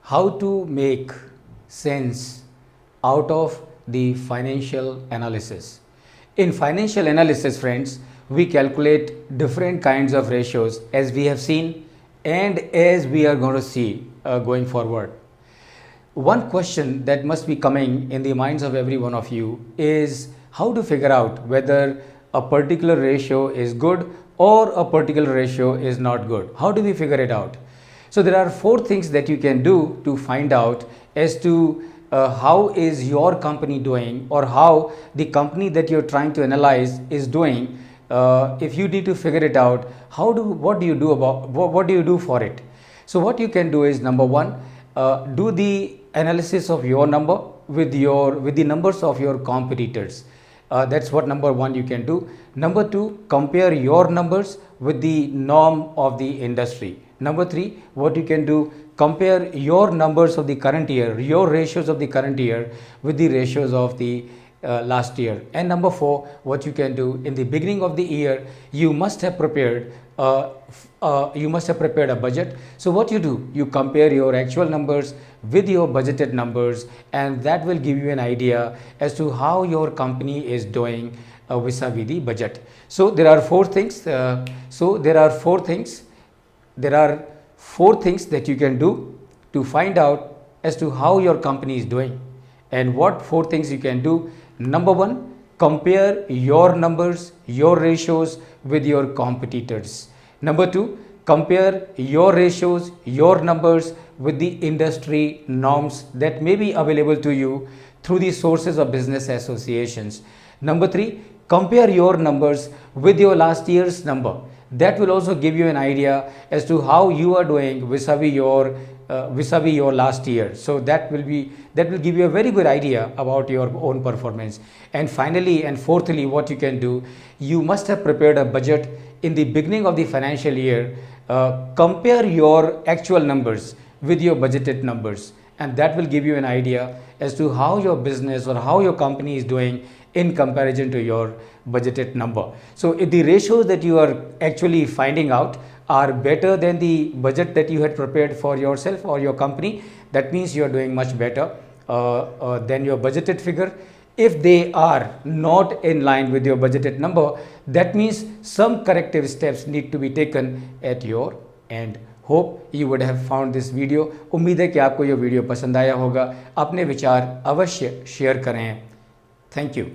how to make sense out of the financial analysis. In financial analysis, friends, we calculate different kinds of ratios as we have seen and as we are going to see going forward. One question that must be coming in the minds of every one of you is how to figure out whether a particular ratio is good or a particular ratio is not good. How do we figure it out? So there are four things that you can do to find out as to how is your company doing, or how the company that you're trying to analyze is doing. If you need to figure it out, what do you do for it? So what you can do is, number one, do the analysis of your number with the numbers of your competitors. That's what number one you can do. Number two, compare your numbers with the norm of the industry. Number three, what you can do, compare your numbers of the current year, your ratios of the current year with the ratios of the last year. And number four, what you can do, in the beginning of the year, you must have prepared a budget. So what you do, you compare your actual numbers with your budgeted numbers, and that will give you an idea as to how your company is doing vis-a-vis the budget. So there are four things. There are four things that you can do to find out as to how your company is doing. And what four things you can do? Number one, compare your numbers, your ratios with your competitors. Number two, compare your ratios, your numbers with the industry norms that may be available to you through the sources of business associations. Number three, compare your numbers with your last year's number. That will also give you an idea as to how you are doing vis-a-vis your last year. So that will give you a very good idea about your own performance. And finally and fourthly, what you can do, you must have prepared a budget in the beginning of the financial year. Compare your actual numbers with your budgeted numbers, and that will give you an idea as to how your business or how your company is doing in comparison to your budgeted number. So if the ratios that you are actually finding out are better than the budget that you had prepared for yourself or your company, that means you are doing much better than your budgeted figure. If they are not in line with your budgeted number, that means some corrective steps need to be taken at your end. Hope you would have found this video. उम्मीद है कि आपको ये video पसंद आया होगा। अपने विचार अवश्य शेयर करें। Thank you.